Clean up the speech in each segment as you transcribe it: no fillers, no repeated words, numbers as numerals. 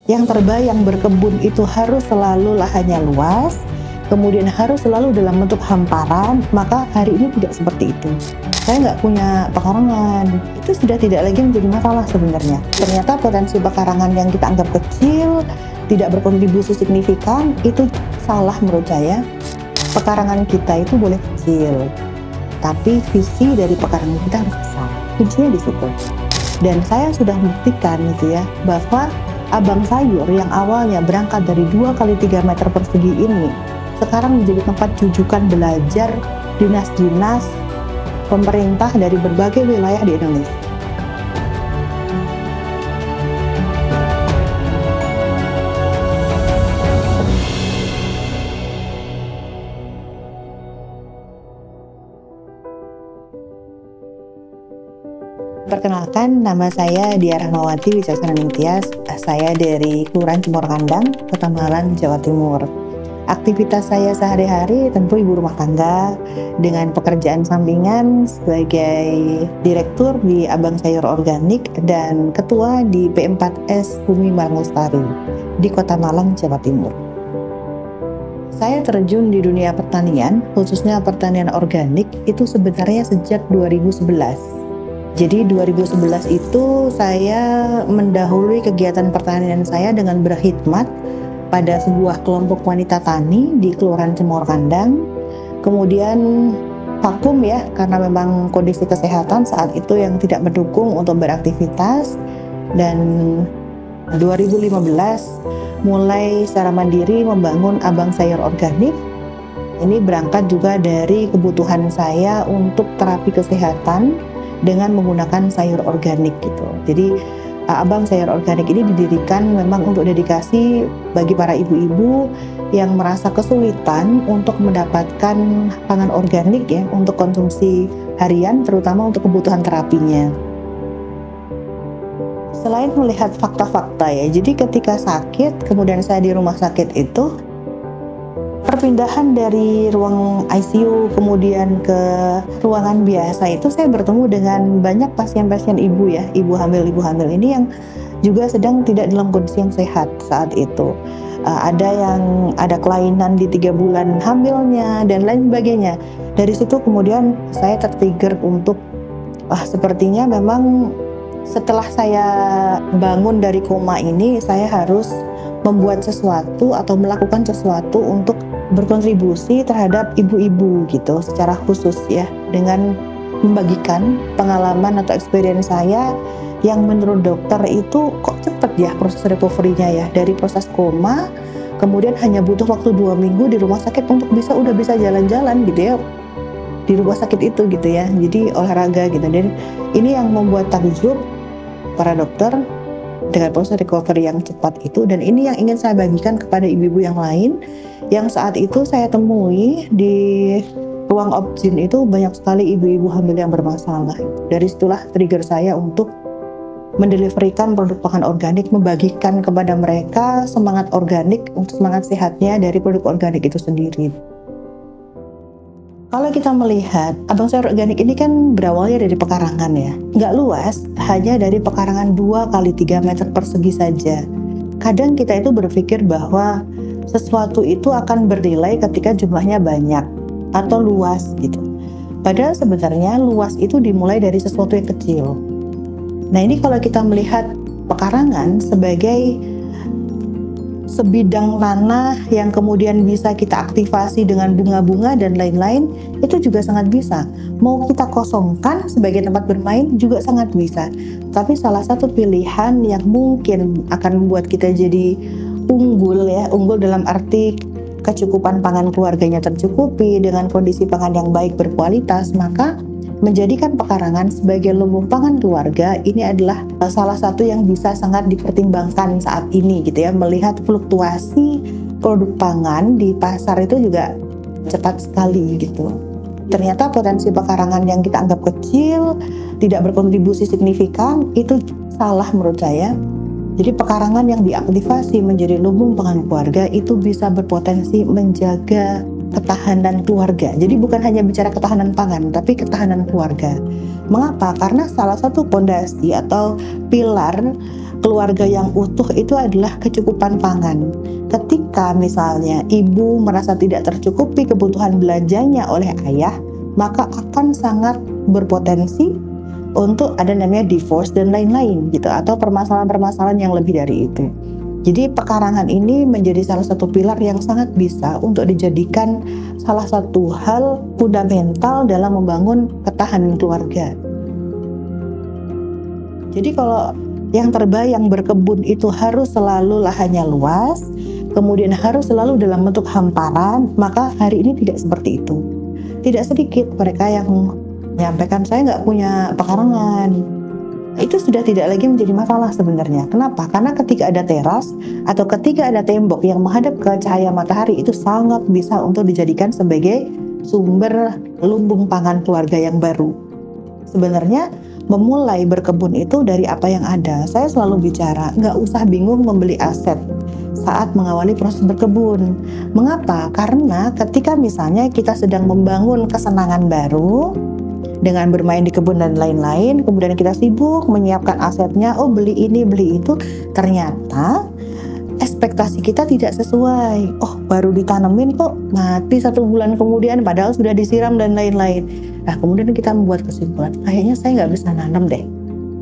Yang terbayang berkebun itu harus selalu lahannya luas, kemudian harus selalu dalam bentuk hamparan, maka hari ini tidak seperti itu. Saya nggak punya pekarangan, itu sudah tidak lagi menjadi masalah sebenarnya. Ternyata potensi pekarangan yang kita anggap kecil, tidak berkontribusi signifikan, itu salah menurut saya. Pekarangan kita itu boleh kecil, tapi visi dari pekarangan kita harus besar. Kuncinya di situ. Dan saya sudah membuktikan gitu ya, bahwa Abang Sayur yang awalnya berangkat dari 2 kali 3 meter persegi ini sekarang menjadi tempat jujukan belajar dinas-dinas pemerintah dari berbagai wilayah di Indonesia. Perkenalkan, nama saya Diah Rahmawati Wicaksana Ningtyas. Saya dari Kelurahan Cemor Kandang, Kota Malang, Jawa Timur. Aktivitas saya sehari-hari tentu ibu rumah tangga dengan pekerjaan sampingan sebagai direktur di Abang Sayur Organik dan ketua di P4S Bumi Malang Lestari di Kota Malang, Jawa Timur. Saya terjun di dunia pertanian, khususnya pertanian organik, itu sebenarnya sejak 2011. Jadi 2011 itu saya mendahului kegiatan pertanian saya dengan berkhidmat pada sebuah kelompok wanita tani di Kelurahan Cemor Kandang. Kemudian vakum ya, karena memang kondisi kesehatan saat itu yang tidak mendukung untuk beraktivitas. Dan 2015 mulai secara mandiri membangun Abang Sayur Organik. Ini berangkat juga dari kebutuhan saya untuk terapi kesehatan dengan menggunakan sayur organik gitu. Jadi Abang Sayur Organik ini didirikan memang untuk dedikasi bagi para ibu-ibu yang merasa kesulitan untuk mendapatkan pangan organik ya untuk konsumsi harian, terutama untuk kebutuhan terapinya. Selain melihat fakta-fakta ya, jadi ketika sakit, kemudian saya di rumah sakit itu, perpindahan dari ruang ICU kemudian ke ruangan biasa itu saya bertemu dengan banyak pasien-pasien ibu ya, ibu hamil ini yang juga sedang tidak dalam kondisi yang sehat saat itu. Ada yang ada kelainan di 3 bulan hamilnya dan lain sebagainya. Dari situ kemudian saya tertrigger untuk sepertinya memang setelah saya bangun dari koma ini saya harus membuat sesuatu atau melakukan sesuatu untuk berkontribusi terhadap ibu-ibu gitu secara khusus ya, dengan membagikan pengalaman atau experience saya yang menurut dokter itu kok cepet ya proses recovery-nya ya, dari proses koma kemudian hanya butuh waktu 2 minggu di rumah sakit untuk udah bisa jalan-jalan gitu ya di rumah sakit itu gitu ya, jadi olahraga gitu. Dan ini yang membuat takjub para dokter dengan proses recovery yang cepat itu, dan ini yang ingin saya bagikan kepada ibu-ibu yang lain yang saat itu saya temui di ruang obgyn. Itu banyak sekali ibu-ibu hamil yang bermasalah. Dari situlah trigger saya untuk mendeliverikan produk pangan organik, membagikan kepada mereka semangat organik untuk semangat sehatnya dari produk organik itu sendiri. Kalau kita melihat Abang Sayur Organik ini kan berawalnya dari pekarangan ya, nggak luas, hanya dari pekarangan 2 kali 3 meter persegi saja. Kadang kita itu berpikir bahwa sesuatu itu akan bernilai ketika jumlahnya banyak atau luas gitu. Padahal sebenarnya luas itu dimulai dari sesuatu yang kecil. Nah ini kalau kita melihat pekarangan sebagai sebidang tanah yang kemudian bisa kita aktivasi dengan bunga-bunga dan lain-lain, itu juga sangat bisa. Mau kita kosongkan sebagai tempat bermain juga sangat bisa. Tapi salah satu pilihan yang mungkin akan membuat kita jadi unggul ya, unggul dalam arti kecukupan pangan keluarganya tercukupi dengan kondisi pangan yang baik berkualitas, maka menjadikan pekarangan sebagai lumbung pangan keluarga ini adalah salah satu yang bisa sangat dipertimbangkan saat ini gitu ya, melihat fluktuasi produk pangan di pasar itu juga cepat sekali gitu. Ternyata potensi pekarangan yang kita anggap kecil, tidak berkontribusi signifikan, itu salah menurut saya. Jadi pekarangan yang diaktifasi menjadi lumbung pangan keluarga itu bisa berpotensi menjaga ketahanan keluarga. Jadi bukan hanya bicara ketahanan pangan, tapi ketahanan keluarga. Mengapa? Karena salah satu pondasi atau pilar keluarga yang utuh itu adalah kecukupan pangan. Ketika misalnya ibu merasa tidak tercukupi kebutuhan belanjanya oleh ayah, maka akan sangat berpotensi untuk ada namanya divorce dan lain-lain gitu, atau permasalahan-permasalahan yang lebih dari itu. Jadi pekarangan ini menjadi salah satu pilar yang sangat bisa untuk dijadikan salah satu hal fundamental dalam membangun ketahanan keluarga. Jadi kalau yang terbayang berkebun itu harus selalu lahannya luas, kemudian harus selalu dalam bentuk hamparan, maka hari ini tidak seperti itu. Tidak sedikit mereka yang menyampaikan, saya nggak punya pekarangan. Itu sudah tidak lagi menjadi masalah sebenarnya. Kenapa? Karena ketika ada teras atau ketika ada tembok yang menghadap ke cahaya matahari, itu sangat bisa untuk dijadikan sebagai sumber lumbung pangan keluarga yang baru. Sebenarnya memulai berkebun itu dari apa yang ada. Saya selalu bicara, nggak usah bingung membeli aset saat mengawali proses berkebun. Mengapa? Karena ketika misalnya kita sedang membangun kesenangan baru dengan bermain di kebun dan lain-lain, kemudian kita sibuk menyiapkan asetnya, oh beli ini, beli itu, ternyata ekspektasi kita tidak sesuai. Oh baru ditanemin kok mati 1 bulan kemudian, padahal sudah disiram dan lain-lain. Nah kemudian kita membuat kesimpulan, kayaknya saya nggak bisa nanam deh.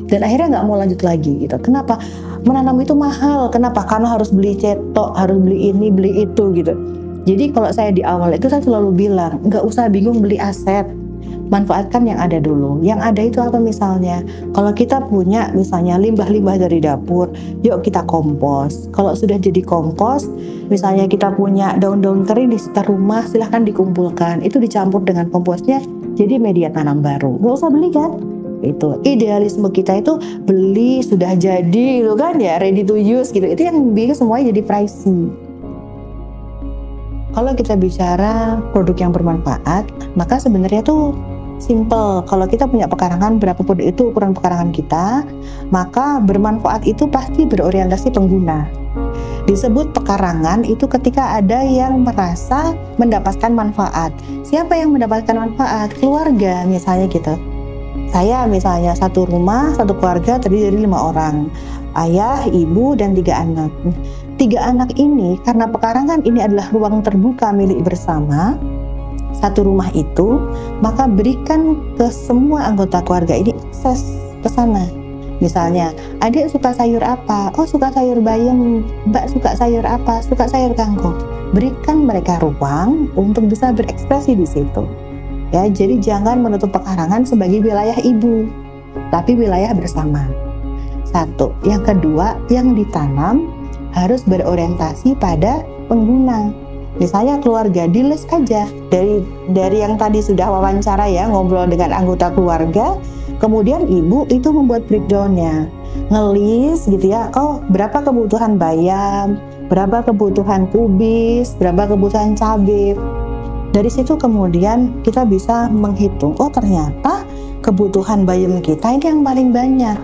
Dan akhirnya nggak mau lanjut lagi gitu. Kenapa? Menanam itu mahal. Kenapa? Karena harus beli cetok, harus beli ini, beli itu gitu. Jadi kalau saya di awal itu saya selalu bilang, nggak usah bingung beli aset. Manfaatkan yang ada dulu. Yang ada itu apa misalnya? Kalau kita punya misalnya limbah-limbah dari dapur, yuk kita kompos. Kalau sudah jadi kompos, misalnya kita punya daun-daun kering di sekitar rumah, silahkan dikumpulkan. Itu dicampur dengan komposnya, jadi media tanam baru. Nggak usah beli kan? Itu idealisme kita itu beli sudah jadi gitu kan ya, ready to use gitu. Itu yang bikin semuanya jadi pricey. Kalau kita bicara produk yang bermanfaat, maka sebenarnya tuh simple. Kalau kita punya pekarangan, berapapun itu ukuran pekarangan kita, maka bermanfaat itu pasti berorientasi pengguna. Disebut pekarangan itu ketika ada yang merasa mendapatkan manfaat. Siapa yang mendapatkan manfaat? Keluarga misalnya gitu. Saya misalnya satu rumah, satu keluarga terdiri dari 5 orang. Ayah, ibu, dan 3 anak. 3 anak ini, karena pekarangan ini adalah ruang terbuka milik bersama satu rumah itu, maka berikan ke semua anggota keluarga ini akses ke sana. Misalnya, adik suka sayur apa? Oh suka sayur bayam. Mbak suka sayur apa? Suka sayur kangkung. Berikan mereka ruang untuk bisa berekspresi di situ. Ya, jadi jangan menutup pekarangan sebagai wilayah ibu, tapi wilayah bersama. Satu. Yang kedua, yang ditanam harus berorientasi pada pengguna. Misalnya keluarga, di-list aja dari yang tadi sudah wawancara ya, ngobrol dengan anggota keluarga, kemudian ibu itu membuat breakdown-nya, ngelis gitu ya, oh berapa kebutuhan bayam, berapa kebutuhan kubis, berapa kebutuhan cabai. Dari situ kemudian kita bisa menghitung, oh ternyata kebutuhan bayam kita ini yang paling banyak.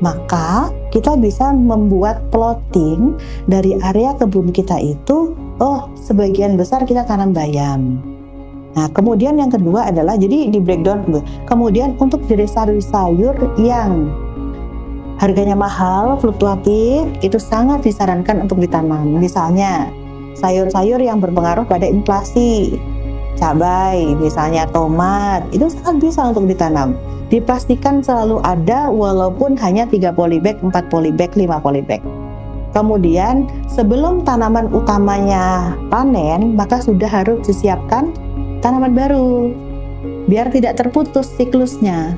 Maka kita bisa membuat plotting dari area kebun kita itu, oh sebagian besar kita tanam bayam. Nah kemudian yang kedua adalah, jadi di breakdown dulu. Kemudian untuk jenis sayur-sayur yang harganya mahal, fluktuatif, itu sangat disarankan untuk ditanam. Misalnya sayur-sayur yang berpengaruh pada inflasi, cabai, misalnya tomat, itu sangat bisa untuk ditanam. Dipastikan selalu ada walaupun hanya 3 polybag, 4 polybag, 5 polybag. Kemudian sebelum tanaman utamanya panen, maka sudah harus disiapkan tanaman baru biar tidak terputus siklusnya.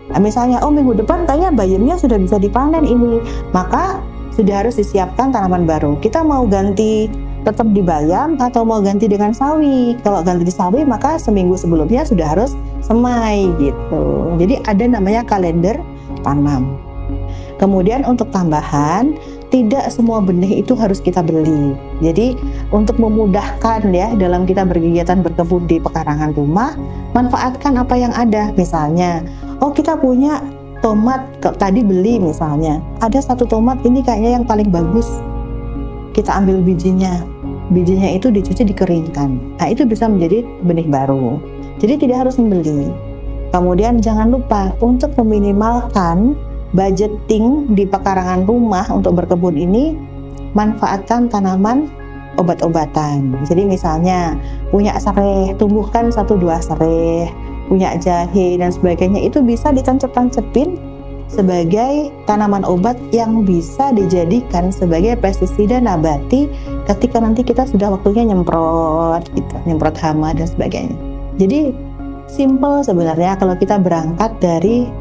Nah, misalnya oh minggu depan kayaknya bayamnya sudah bisa dipanen ini, maka sudah harus disiapkan tanaman baru. Kita mau ganti tetap di bayam atau mau ganti dengan sawi? Kalau ganti di sawi maka seminggu sebelumnya sudah harus semai gitu. Jadi ada namanya kalender tanam. Kemudian untuk tambahan, tidak semua benih itu harus kita beli. Jadi untuk memudahkan ya dalam kita berkegiatan berkebun di pekarangan rumah, manfaatkan apa yang ada. Misalnya, oh kita punya tomat, tadi beli misalnya, ada satu tomat ini kayaknya yang paling bagus, kita ambil bijinya itu dicuci, dikeringkan. Nah itu bisa menjadi benih baru. Jadi tidak harus membeli. Kemudian jangan lupa untuk meminimalkan budgeting di pekarangan rumah untuk berkebun ini, manfaatkan tanaman obat-obatan. Jadi misalnya punya sereh, tumbuhkan 1-2 sereh, punya jahe dan sebagainya, itu bisa ditancep-tancepin sebagai tanaman obat yang bisa dijadikan sebagai pestisida nabati ketika nanti kita sudah waktunya nyemprot gitu, nyemprot hama dan sebagainya. Jadi simple sebenarnya kalau kita berangkat dari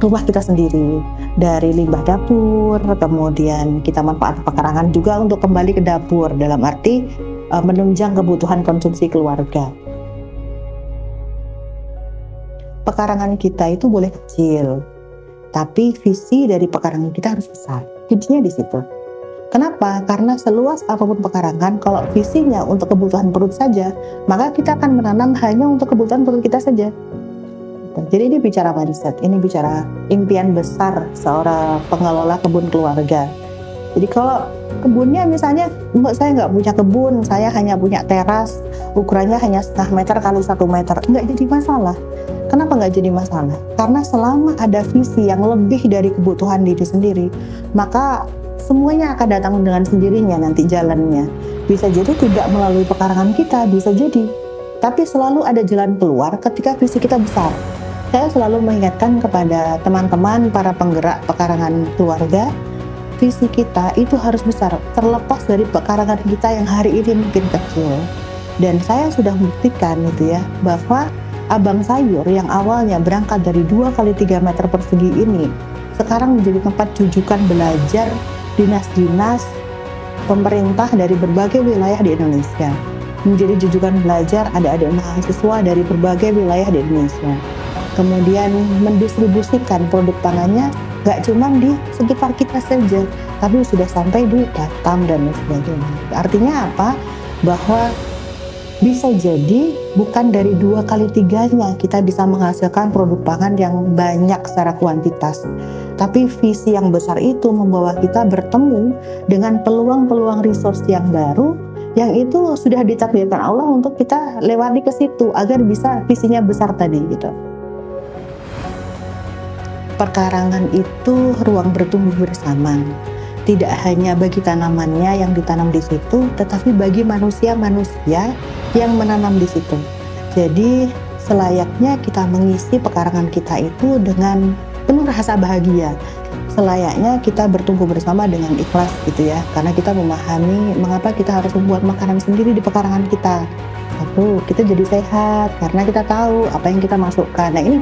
rumah kita sendiri, dari limbah dapur, kemudian kita manfaat pekarangan juga untuk kembali ke dapur, dalam arti menunjang kebutuhan konsumsi keluarga. Pekarangan kita itu boleh kecil, tapi visi dari pekarangan kita harus besar. Kuncinya di situ. Kenapa? Karena seluas apapun pekarangan, kalau visinya untuk kebutuhan perut saja, maka kita akan menanam hanya untuk kebutuhan perut kita saja. Jadi ini bicara mindset, ini bicara impian besar seorang pengelola kebun keluarga. Jadi kalau kebunnya misalnya, saya nggak punya kebun, saya hanya punya teras, ukurannya hanya 0,5 meter kali 1 meter, nggak jadi masalah. Kenapa nggak jadi masalah? Karena selama ada visi yang lebih dari kebutuhan diri sendiri, maka semuanya akan datang dengan sendirinya nanti jalannya. Bisa jadi tidak melalui pekarangan kita, bisa jadi. Tapi selalu ada jalan keluar ketika visi kita besar. Saya selalu mengingatkan kepada teman-teman para penggerak pekarangan keluarga, visi kita itu harus besar, terlepas dari pekarangan kita yang hari ini mungkin kecil. Dan saya sudah membuktikan itu ya, bahwa Abang Sayur yang awalnya berangkat dari 2 kali 3 meter persegi ini, sekarang menjadi tempat jujukan belajar dinas-dinas pemerintah dari berbagai wilayah di Indonesia. Menjadi jujukan belajar adik-adik mahasiswa dari berbagai wilayah di Indonesia. Kemudian mendistribusikan produk pangannya gak cuma di sekitar kita saja, tapi sudah sampai di Batam dan sebagainya. Artinya apa? Bahwa bisa jadi bukan dari 2 kali 3-nya kita bisa menghasilkan produk pangan yang banyak secara kuantitas, tapi visi yang besar itu membawa kita bertemu dengan peluang-peluang resource yang baru, yang itu sudah ditakdirkan Allah untuk kita lewati ke situ agar bisa visinya besar tadi gitu. Pekarangan itu ruang bertumbuh bersama, tidak hanya bagi tanamannya yang ditanam di situ, tetapi bagi manusia-manusia yang menanam di situ. Jadi selayaknya kita mengisi pekarangan kita itu dengan penuh rasa bahagia. Selayaknya kita bertumbuh bersama dengan ikhlas gitu ya, karena kita memahami mengapa kita harus membuat makanan sendiri di pekarangan kita. Satu, kita jadi sehat karena kita tahu apa yang kita masukkan. Nah ini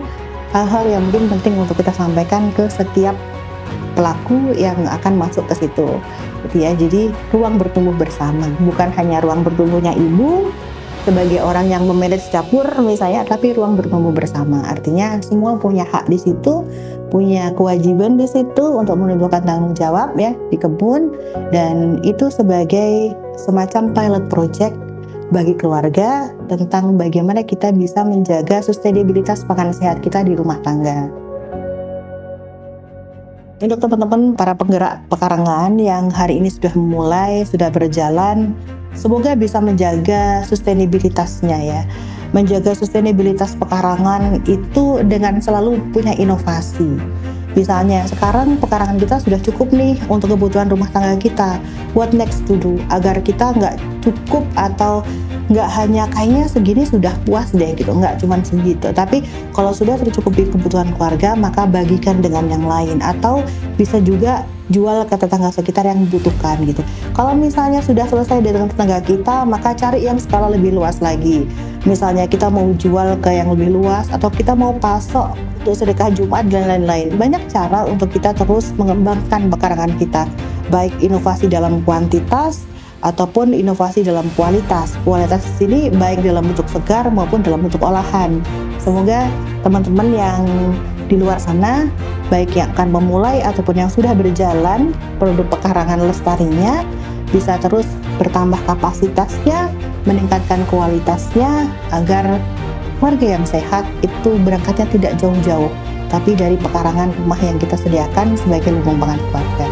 hal-hal yang mungkin penting untuk kita sampaikan ke setiap pelaku yang akan masuk ke situ gitu ya. Jadi ruang bertumbuh bersama, bukan hanya ruang bertumbuhnya ibu sebagai orang yang memanage dapur misalnya, tapi ruang bertumbuh bersama. Artinya semua punya hak di situ, punya kewajiban di situ untuk menunjukkan tanggung jawab ya di kebun, dan itu sebagai semacam pilot project bagi keluarga tentang bagaimana kita bisa menjaga sustainabilitas pakan sehat kita di rumah tangga. Untuk teman-teman para penggerak pekarangan yang hari ini sudah memulai, sudah berjalan, semoga bisa menjaga sustainabilitasnya ya. Menjaga sustainabilitas pekarangan itu dengan selalu punya inovasi. Misalnya sekarang pekarangan kita sudah cukup nih untuk kebutuhan rumah tangga kita. What next to do? Agar kita nggak cukup atau nggak hanya kayaknya segini sudah puas deh gitu, nggak cuma segitu. Tapi kalau sudah tercukupi kebutuhan keluarga, maka bagikan dengan yang lain. Atau bisa juga jual ke tetangga sekitar yang membutuhkan gitu. Kalau misalnya sudah selesai dengan tetangga kita, maka cari yang skala lebih luas lagi. Misalnya kita mau jual ke yang lebih luas, atau kita mau pasok untuk sedekah Jumat dan lain-lain. Banyak cara untuk kita terus mengembangkan pekarangan kita, baik inovasi dalam kuantitas ataupun inovasi dalam kualitas. Kualitas di sini baik dalam bentuk segar maupun dalam bentuk olahan. Semoga teman-teman yang di luar sana, baik yang akan memulai ataupun yang sudah berjalan produk pekarangan lestarinya, bisa terus bertambah kapasitasnya, meningkatkan kualitasnya, agar warga yang sehat itu berangkatnya tidak jauh-jauh, tapi dari pekarangan rumah yang kita sediakan sebagai lumbung pangan keluarga.